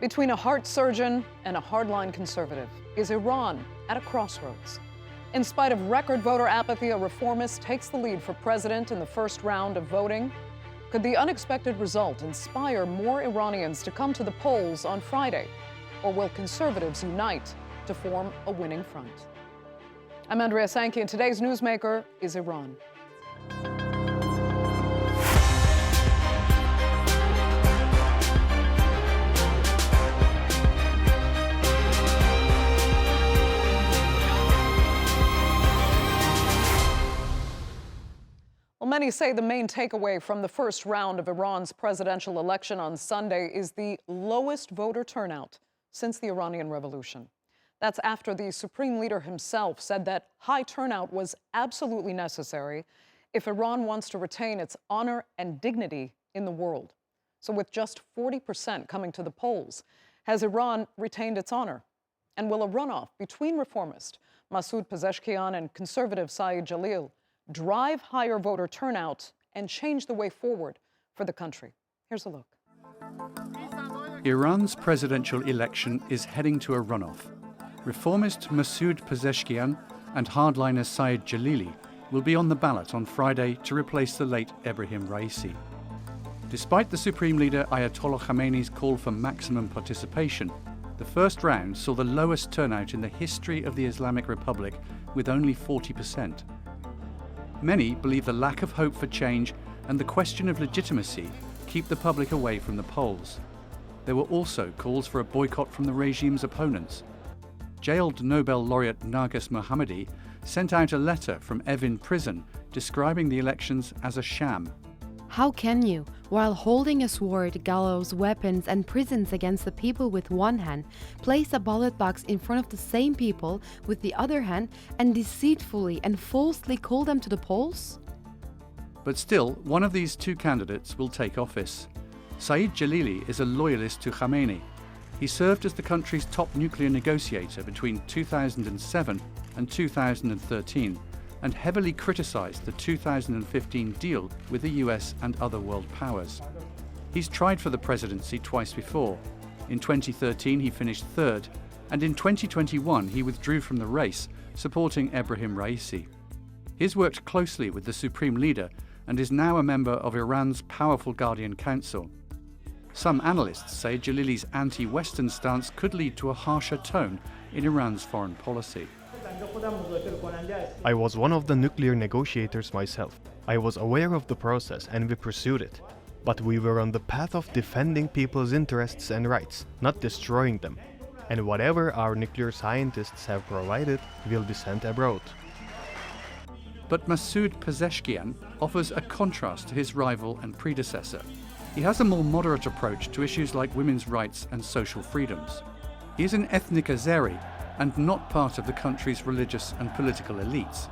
Between a heart surgeon and a hardline conservative, is Iran at a crossroads? In spite of record voter apathy, a reformist takes the lead for president in the first round of voting. Could the unexpected result inspire more Iranians to come to the polls on Friday? Or will conservatives unite to form a winning front? I'm Setareh Sadeqi, and today's newsmaker is Iran. Well, many say the main takeaway from the first round of Iran's presidential election on Sunday is the lowest voter turnout since the Iranian Revolution. That's after the supreme leader himself said that high turnout was absolutely necessary if Iran wants to retain its honor and dignity in the world. So with just 40% coming to the polls, has Iran retained its honor? And will a runoff between reformist Masoud Pezeshkian and conservative Saeed Jalili drive higher voter turnout and change the way forward for the country? Here's a look. Iran's presidential election is heading to a runoff. Reformist Masoud Pezeshkian and hardliner Saeed Jalili will be on the ballot on Friday to replace the late Ebrahim Raisi. Despite the Supreme Leader Ayatollah Khamenei's call for maximum participation, the first round saw the lowest turnout in the history of the Islamic Republic, with only 40%. Many believe the lack of hope for change and the question of legitimacy keep the public away from the polls. There were also calls for a boycott from the regime's opponents. Jailed Nobel laureate Narges Mohammadi sent out a letter from Evin prison describing the elections as a sham. How can you, while holding a sword, gallows, weapons, and prisons against the people with one hand, place a ballot box in front of the same people with the other hand and deceitfully and falsely call them to the polls? But still, one of these two candidates will take office. Saeed Jalili is a loyalist to Khamenei. He served as the country's top nuclear negotiator between 2007 and 2013, and heavily criticized the 2015 deal with the US and other world powers. He's tried for the presidency twice before. In 2013, he finished third, and in 2021, he withdrew from the race, supporting Ebrahim Raisi. He's worked closely with the Supreme Leader and is now a member of Iran's powerful Guardian Council. Some analysts say Jalili's anti-Western stance could lead to a harsher tone in Iran's foreign policy. I was one of the nuclear negotiators myself. I was aware of the process and we pursued it. But we were on the path of defending people's interests and rights, not destroying them. And whatever our nuclear scientists have provided will be sent abroad. But Masoud Pezeshkian offers a contrast to his rival and predecessor. He has a more moderate approach to issues like women's rights and social freedoms. He is an ethnic Azeri and not part of the country's religious and political elites.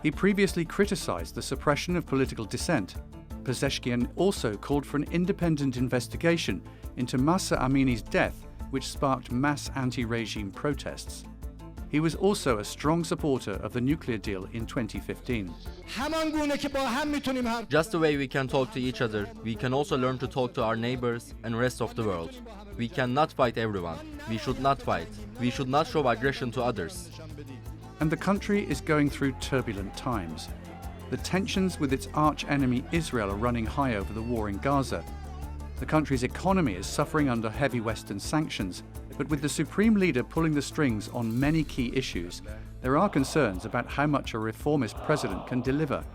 He previously criticized the suppression of political dissent. Pezeshkian also called for an independent investigation into Mahsa Amini's death, which sparked mass anti-regime protests. He was also a strong supporter of the nuclear deal in 2015. Just the way we can talk to each other, we can also learn to talk to our neighbors and rest of the world. We cannot fight everyone. We should not fight. We should not show aggression to others. And the country is going through turbulent times. The tensions with its arch-enemy Israel are running high over the war in Gaza. The country's economy is suffering under heavy Western sanctions, but with the Supreme Leader pulling the strings on many key issues, there are concerns about how much a reformist president can deliver.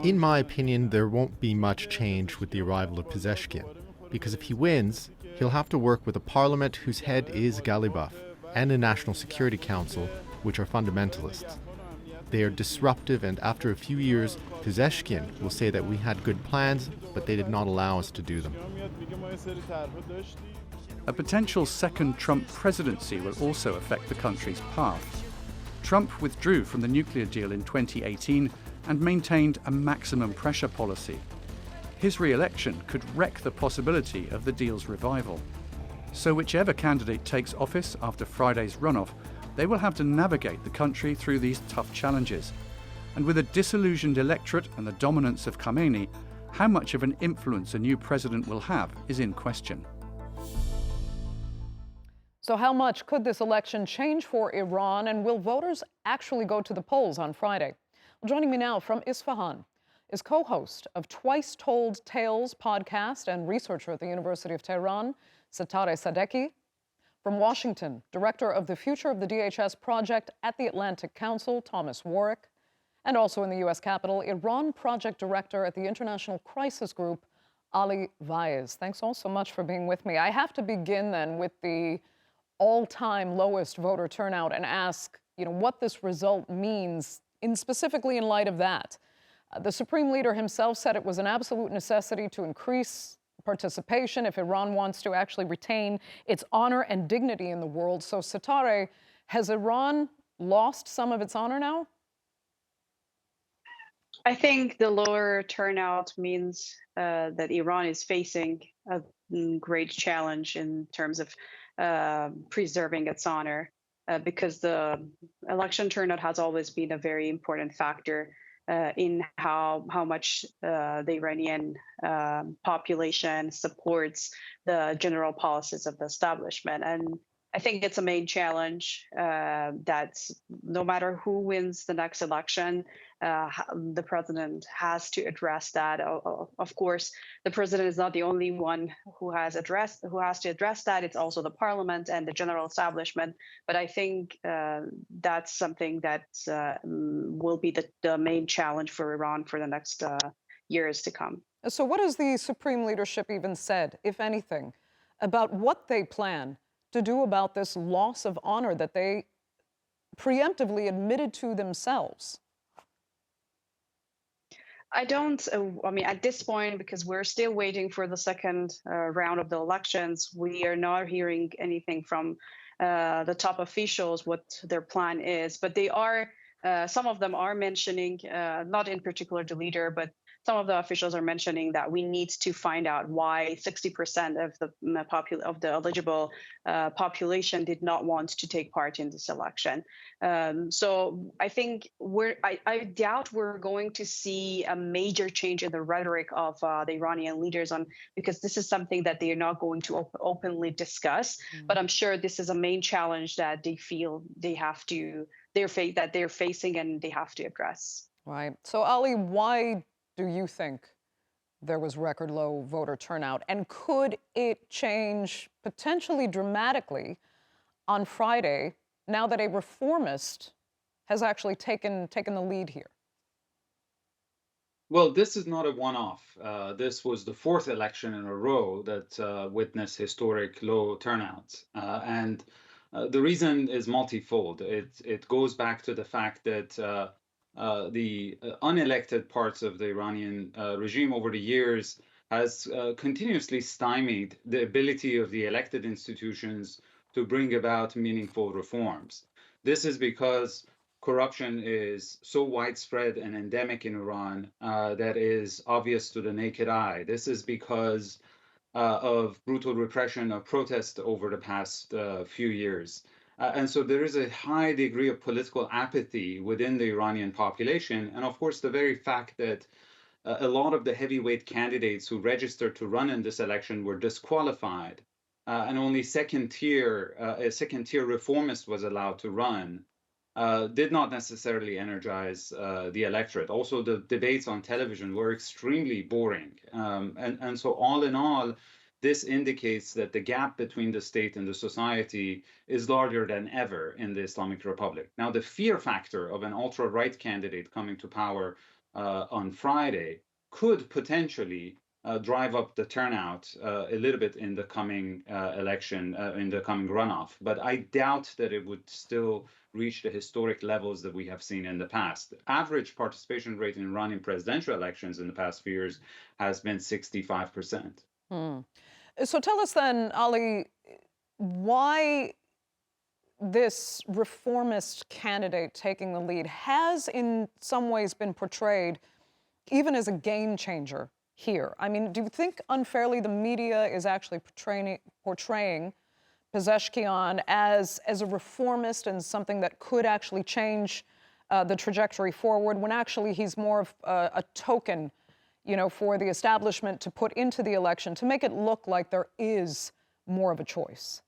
In my opinion, there won't be much change with the arrival of Pezeshkian, because if he wins, he'll have to work with a parliament whose head is Ghalibaf and a National Security Council, which are fundamentalists. They are disruptive, and after a few years, Pezeshkian will say that we had good plans, but they did not allow us to do them. A potential second Trump presidency will also affect the country's path. Trump withdrew from the nuclear deal in 2018 and maintained a maximum pressure policy. His re-election could wreck the possibility of the deal's revival. So whichever candidate takes office after Friday's runoff, they will have to navigate the country through these tough challenges. And with a disillusioned electorate and the dominance of Khamenei, how much of an influence a new president will have is in question. So how much could this election change for Iran, and will voters actually go to the polls on Friday? Well, joining me now from Isfahan is co-host of Twice Told Tales podcast and researcher at the University of Tehran, Setareh Sadeqi. From Washington, director of the Future of the DHS project at the Atlantic Council, S Warrick. And also in the U.S. Capitol, Iran project director at the International Crisis Group, Ali Vaez. Thanks all so much for being with me. I have to begin then with the all-time lowest voter turnout and ask, what this result means, specifically in light of that. The Supreme Leader himself said it was an absolute necessity to increase participation if Iran wants to actually retain its honor and dignity in the world. So, Setareh, has Iran lost some of its honor now? I think the lower turnout means that Iran is facing a great challenge in terms of preserving its honor, because the election turnout has always been a very important factor in how much the Iranian population supports the general policies of the establishment. And I think it's a main challenge that no matter who wins the next election, the president has to address that. Of course, the president is not the only one who has to address that. It's also the parliament and the general establishment. But I think that's something that will be the main challenge for Iran for the next years to come. So what has the Supreme Leadership even said, if anything, about what they plan to do about this loss of honor that they preemptively admitted to themselves? I mean, at this point, because we're still waiting for the second round of the elections, we are not hearing anything from the top officials what their plan is. But they are, some of them are mentioning, not in particular the leader, but some of the officials are mentioning that we need to find out why 60% of the eligible population did not want to take part in this election. So I think I doubt we're going to see a major change in the rhetoric of the Iranian leaders because this is something that they are not going to openly discuss. But I'm sure this is a main challenge that they feel they're facing and they have to address. Right. So Ali, why do you think there was record low voter turnout? And could it change potentially dramatically on Friday now that a reformist has actually taken the lead here? Well, this is not a one-off. This was the fourth election in a row that witnessed historic low turnouts. And the reason is multifold. It goes back to the fact that the unelected parts of the Iranian regime over the years has continuously stymied the ability of the elected institutions to bring about meaningful reforms. This is because corruption is so widespread and endemic in Iran that is obvious to the naked eye. This is because of brutal repression of protest over the past few years. And so there is a high degree of political apathy within the Iranian population. And of course, the very fact that a lot of the heavyweight candidates who registered to run in this election were disqualified, and only a second-tier reformist was allowed to run, did not necessarily energize the electorate. Also, the debates on television were extremely boring. And so all in all, this indicates that the gap between the state and the society is larger than ever in the Islamic Republic. Now, the fear factor of an ultra-right candidate coming to power on Friday could potentially drive up the turnout a little bit in the coming election, in the coming runoff. But I doubt that it would still reach the historic levels that we have seen in the past. The average participation rate in Iranian presidential elections in the past few years has been 65%. So tell us then, Ali, why this reformist candidate taking the lead has in some ways been portrayed even as a game changer here. I mean, do you think unfairly the media is actually portraying Pezeshkian as a reformist and something that could actually change the trajectory forward, when actually he's more of a token, for the establishment to put into the election to make it look like there is more of a choice?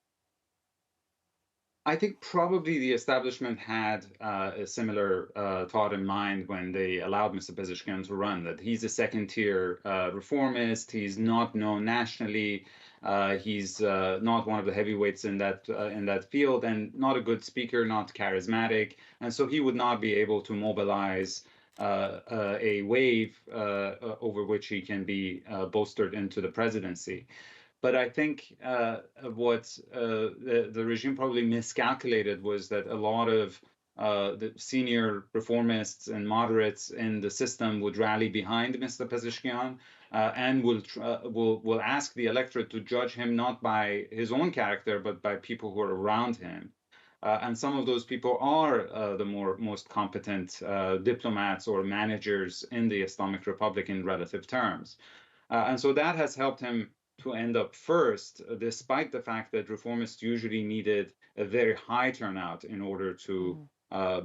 I think probably the establishment had a similar thought in mind when they allowed Mr. Pezeshkian to run, that he's a second-tier reformist, he's not known nationally, he's not one of the heavyweights in that field, and not a good speaker, not charismatic, and so he would not be able to mobilize a wave over which he can be bolstered into the presidency. But I think what the regime probably miscalculated was that a lot of the senior reformists and moderates in the system would rally behind Mr. Pezeshkian and will ask the electorate to judge him not by his own character, but by people who are around him. And some of those people are the most competent diplomats or managers in the Islamic Republic in relative terms. And so that has helped him to end up first, despite the fact that reformists usually needed a very high turnout in order to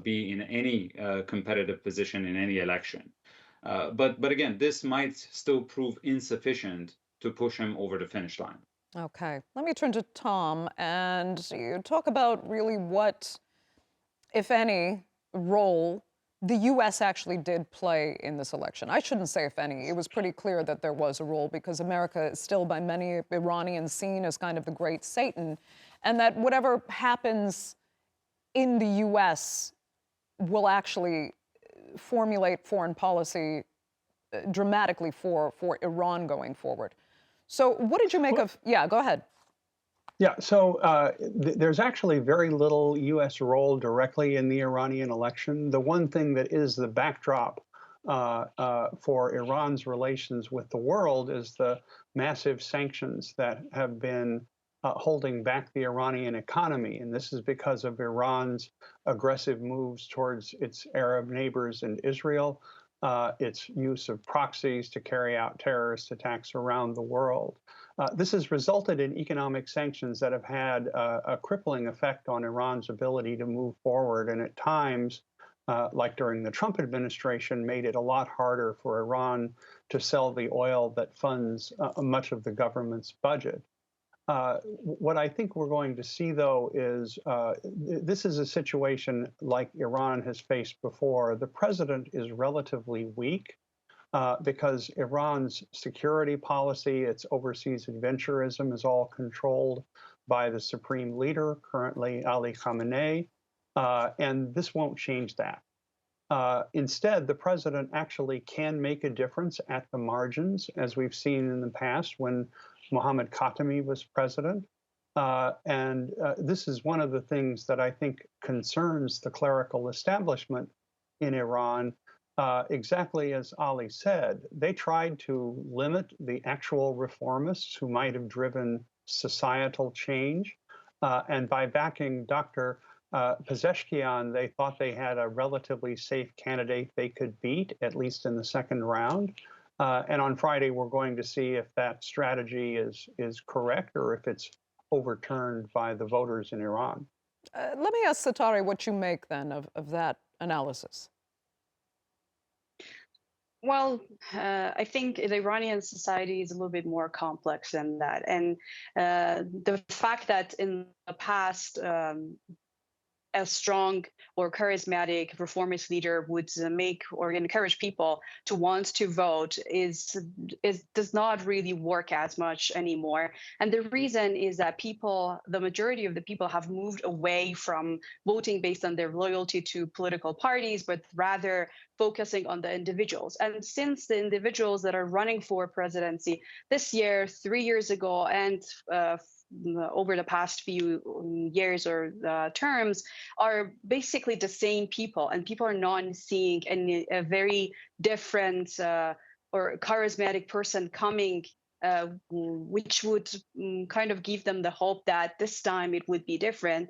be in any competitive position in any election. But again, this might still prove insufficient to push him over the finish line. Okay, let me turn to Tom and you talk about really what, if any, role the U.S. actually did play in this election. I shouldn't say if any. It was pretty clear that there was a role because America is still by many Iranians seen as kind of the great Satan, and that whatever happens in the U.S. will actually formulate foreign policy dramatically for Iran going forward. So what did you make of... Yeah, go ahead. Yeah, so there's actually very little U.S. role directly in the Iranian election. The one thing that is the backdrop for Iran's relations with the world is the massive sanctions that have been holding back the Iranian economy. And this is because of Iran's aggressive moves towards its Arab neighbors and Israel, its use of proxies to carry out terrorist attacks around the world. This has resulted in economic sanctions that have had a crippling effect on Iran's ability to move forward, and at times, like during the Trump administration, made it a lot harder for Iran to sell the oil that funds much of the government's budget. What I think we're going to see, though, is this is a situation like Iran has faced before. The president is relatively weak. Because Iran's security policy, its overseas adventurism, is all controlled by the supreme leader, currently Ali Khamenei, and this won't change that. Instead, the president actually can make a difference at the margins, as we've seen in the past when Mohammad Khatami was president. And this is one of the things that I think concerns the clerical establishment in Iran. Exactly as Ali said, they tried to limit the actual reformists who might have driven societal change. And by backing Dr. Pezeshkian, they thought they had a relatively safe candidate they could beat, at least in the second round. And on Friday, we're going to see if that strategy is correct or if it's overturned by the voters in Iran. Let me ask Setareh what you make then of that analysis. Well, I think the Iranian society is a little bit more complex than that. And the fact that in the past, a strong or charismatic reformist leader would make or encourage people to want to vote does not really work as much anymore. And the reason is that the majority of the people have moved away from voting based on their loyalty to political parties, but rather focusing on the individuals. And since the individuals that are running for presidency this year, 3 years ago, and over the past few years or terms are basically the same people, and people are not seeing a very different or charismatic person coming, which would kind of give them the hope that this time it would be different.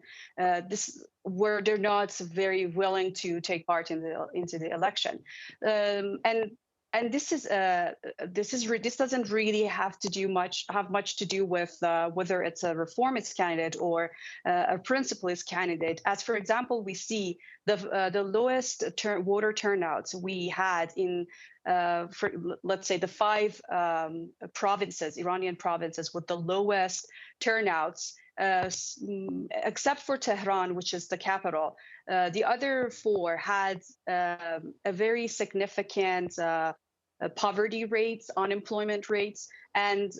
Where they're not very willing to take part into the election, and this doesn't really have much to do with whether it's a reformist candidate or a principlist candidate. As for example, we see the lowest voter turnouts we had in, for, let's say, the 5 provinces, Iranian provinces, with the lowest turnouts, except for Tehran, which is the capital. The other 4 had a very significant poverty rates, unemployment rates, and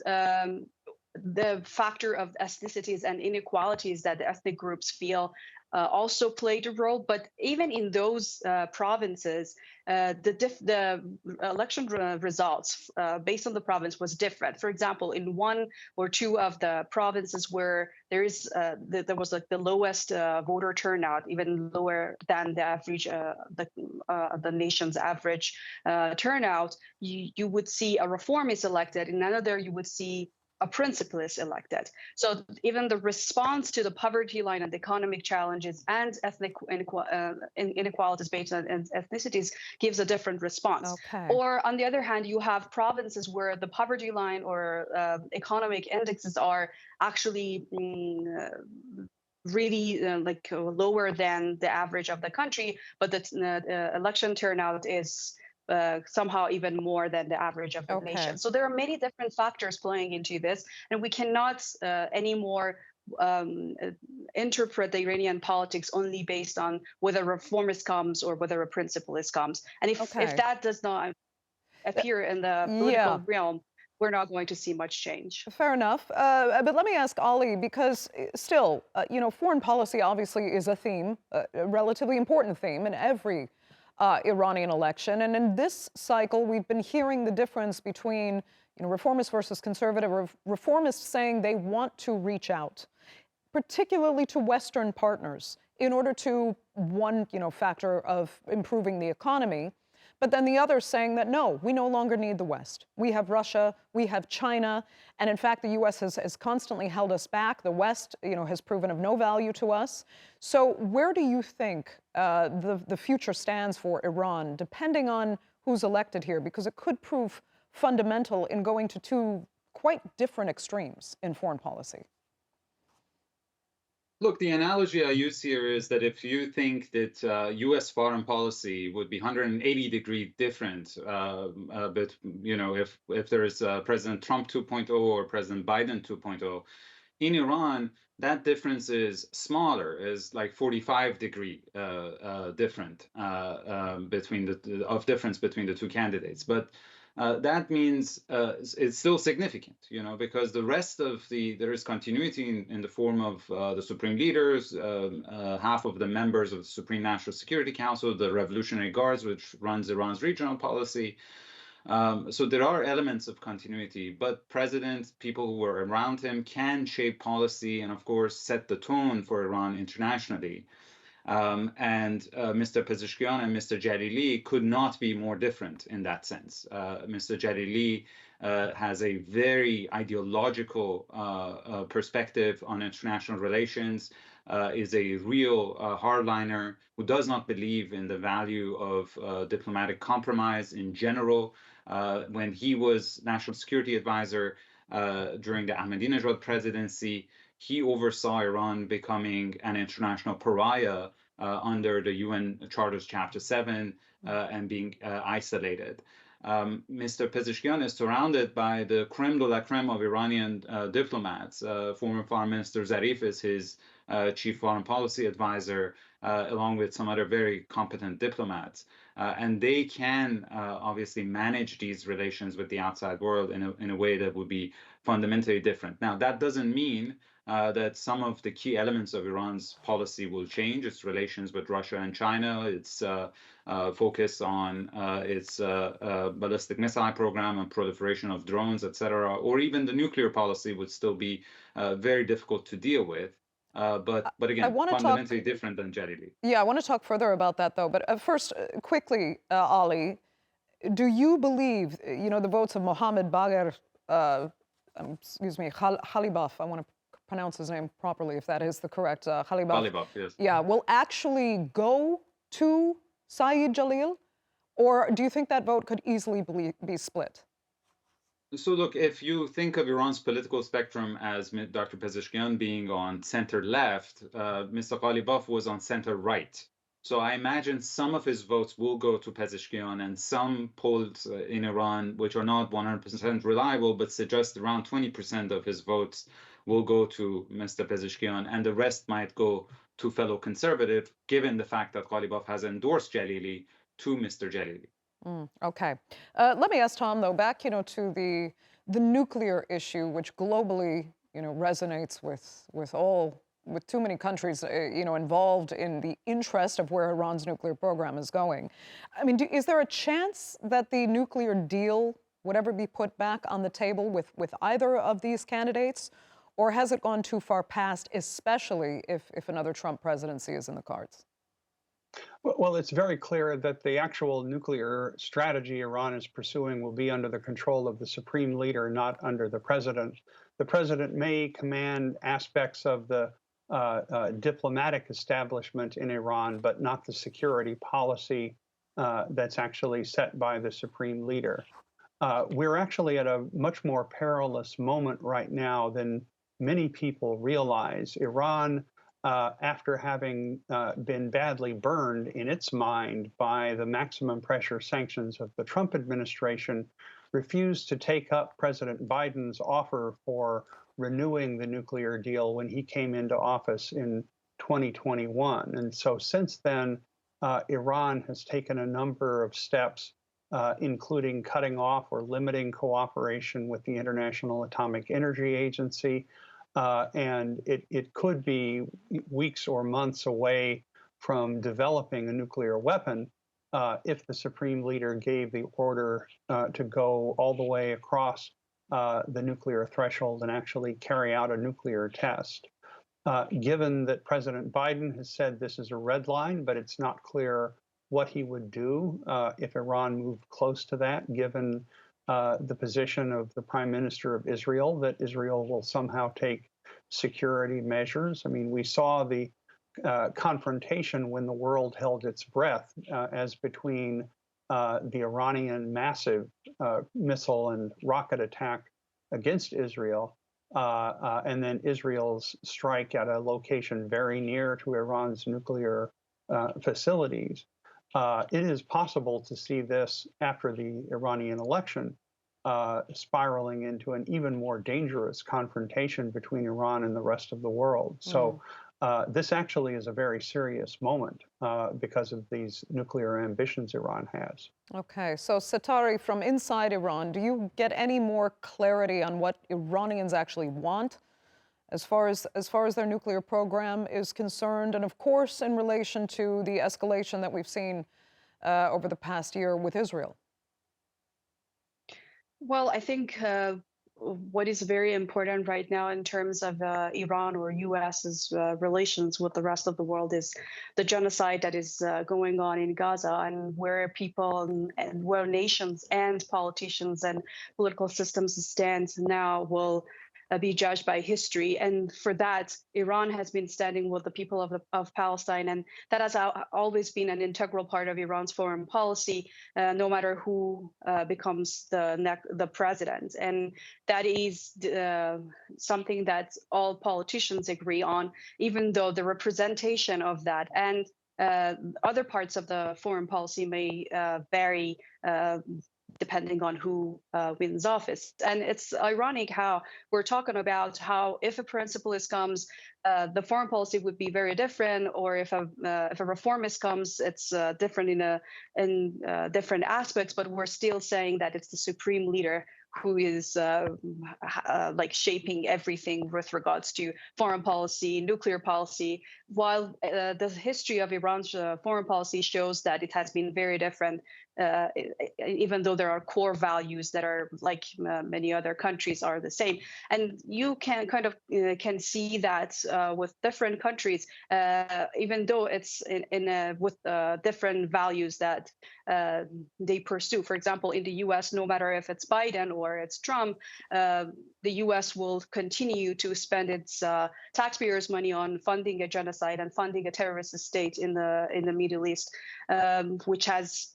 the factor of ethnicities and inequalities that the ethnic groups feel also played a role. But even in those provinces, the election results based on the province was different. For example, in 1 or 2 of the provinces where there was like the lowest voter turnout, even lower than the average, the nation's average turnout, you would see a reformist elected. In another, you would see a principalist elected. So even the response to the poverty line and economic challenges and ethnic inequalities based on ethnicities gives a different response. Okay. Or on the other hand, you have provinces where the poverty line or economic indexes are actually really lower than the average of the country, but the election turnout is somehow even more than the average of the nation. So there are many different factors playing into this, and we cannot anymore interpret the Iranian politics only based on whether a reformist comes or whether a principalist comes. And if that does not appear in the political realm, we're not going to see much change. Fair enough. But let me ask Ali, because still, foreign policy obviously is a theme, a relatively important theme in every Iranian election. And in this cycle, we've been hearing the difference between reformist versus conservative. Reformists saying they want to reach out, particularly to Western partners, in order to one factor of improving the economy. But then the others saying that, no, we no longer need the West. We have Russia, we have China, and in fact, the U.S. has constantly held us back. The West, has proven of no value to us. So where do you think the future stands for Iran, depending on who's elected here? Because it could prove fundamental in going to 2 quite different extremes in foreign policy. Look, the analogy I use here is that if you think that U.S. foreign policy would be 180-degree different, but if there is President Trump 2.0 or President Biden 2.0, in Iran that difference is smaller, is like 45-degree different between the 2 candidates, but. That means it's still significant, because the rest of there is continuity in the form of the supreme leaders, half of the members of the Supreme National Security Council, the Revolutionary Guards, which runs Iran's regional policy. So there are elements of continuity, but president, people who were around him can shape policy and, of course, set the tone for Iran internationally. And Mr. Pezeshkian and Mr. Jalili could not be more different in that sense. Mr. Jalili has a very ideological perspective on international relations, is a real hardliner who does not believe in the value of diplomatic compromise in general. When he was National Security Advisor during the Ahmadinejad presidency, he oversaw Iran becoming an international pariah under the UN Charter's Chapter 7 and being isolated. Mr. Pezeshkian is surrounded by the creme de la creme of Iranian diplomats. Former Foreign Minister Zarif is his chief foreign policy advisor, along with some other very competent diplomats. And they can obviously manage these relations with the outside world in a way that would be fundamentally different. Now, that doesn't mean that some of the key elements of Iran's policy will change, its relations with Russia and China, its focus on its ballistic missile program and proliferation of drones, etc., or even the nuclear policy would still be very difficult to deal with. But again, fundamentally different than Jalili. Yeah, I want to talk further about that, though. But first, quickly, Ali, do you believe, the votes of Mohammed Bagher, Ghalibaf, I want to pronounce his name properly, if that is the correct, Ghalibaf, yes. Yeah, will actually go to Saeed Jalil? Or do you think that vote could easily be split? So look, if you think of Iran's political spectrum as Dr. Pezeshkian being on center-left, Mr. Ghalibaf was on center-right. So I imagine some of his votes will go to Pezeshkian, and some polls in Iran, which are not 100% reliable, but suggest around 20% of his votes will go to Mr. Pezeshkian, and the rest might go to fellow conservative, given the fact that Ghalibaf has endorsed Jalili to Mr. Jalili. Okay. Let me ask Tom, though, back, to the nuclear issue, which globally, resonates with too many countries, involved in the interest of where Iran's nuclear program is going. I mean, is there a chance that the nuclear deal would ever be put back on the table with either of these candidates? Or has it gone too far past, especially if another Trump presidency is in the cards? Well, it's very clear that the actual nuclear strategy Iran is pursuing will be under the control of the supreme leader, not under the president. The president may command aspects of the diplomatic establishment in Iran, but not the security policy that's actually set by the supreme leader. We're actually at a much more perilous moment right now than many people realize. Iran, after having been badly burned in its mind by the maximum pressure sanctions of the Trump administration, refused to take up President Biden's offer for renewing the nuclear deal when he came into office in 2021. And so since then, Iran has taken a number of steps, including cutting off or limiting cooperation with the International Atomic Energy Agency. And it could be weeks or months away from developing a nuclear weapon if the supreme leader gave the order to go all the way across the nuclear threshold and actually carry out a nuclear test. Given that President Biden has said this is a red line, but it's not clear what he would do if Iran moved close to that, given the position of the Prime Minister of Israel, that Israel will somehow take security measures. I mean, we saw the confrontation when the world held its breath as between the Iranian massive missile and rocket attack against Israel and then Israel's strike at a location very near to Iran's nuclear facilities. It is possible to see this after the Iranian election spiraling into an even more dangerous confrontation between Iran and the rest of the world. So this actually is a very serious moment because of these nuclear ambitions Iran has. Okay, so Setareh, from inside Iran, do you get any more clarity on what Iranians actually want as far as their nuclear program is concerned, and of course in relation to the escalation that we've seen over the past year with Israel? Well, I think what is very important right now in terms of Iran or US's relations with the rest of the world is the genocide that is going on in Gaza, and where people and where nations and politicians and political systems stand now will be judged by history. And for that, Iran has been standing with the people of Palestine, and that has always been an integral part of Iran's foreign policy, no matter who becomes the president. And that is something that all politicians agree on, even though the representation of that and other parts of the foreign policy may vary depending on who wins office. And it's ironic how we're talking about how if a principalist comes, the foreign policy would be very different, or if a reformist comes, it's different in different aspects, but we're still saying that it's the supreme leader who is like shaping everything with regards to foreign policy, nuclear policy, while the history of Iran's foreign policy shows that it has been very different, even though there are core values that are, like many other countries, are the same. And you can kind of can see that with different countries, even though it's with different values that they pursue. For example, in the U.S., no matter if it's Biden or it's Trump, the U.S. will continue to spend its taxpayers' money on funding a genocide and funding a terrorist state in the Middle East, which has,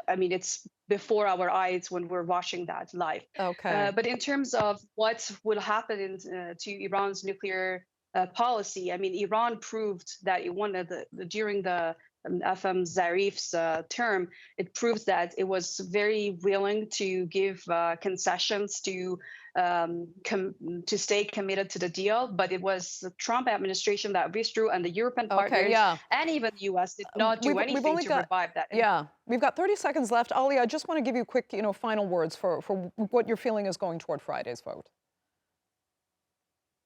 I mean, it's before our eyes when we're watching that live. Okay. But in terms of what will happen to Iran's nuclear policy, I mean, Iran proved that during the FM Zarif's term, it proves that it was very willing to give concessions to stay committed to the deal, but it was the Trump administration that withdrew, and the European partners and even the U.S. did not do anything to revive that. Yeah, we've got 30 seconds left. Ali, I just want to give you quick, final words for what your feeling is going toward Friday's vote.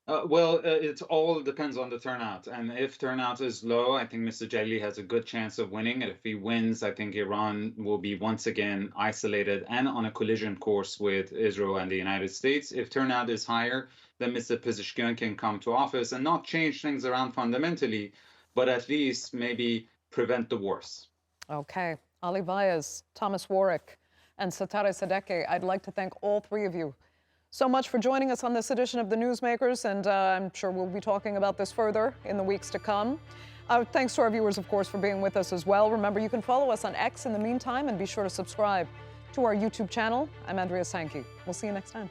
Well, it all depends on the turnout. And if turnout is low, I think Mr. Jalili has a good chance of winning. And if he wins, I think Iran will be once again isolated and on a collision course with Israel and the United States. If turnout is higher, then Mr. Pezeshkian can come to office and not change things around fundamentally, but at least maybe prevent the worst. Okay. Ali Vaez, S Warrick, and Setareh Sadeqi, I'd like to thank all three of you so much for joining us on this edition of The Newsmakers, and I'm sure we'll be talking about this further in the weeks to come. Thanks to our viewers, of course, for being with us as well. Remember, you can follow us on X in the meantime, and be sure to subscribe to our YouTube channel. I'm Andrea Sankey. We'll see you next time.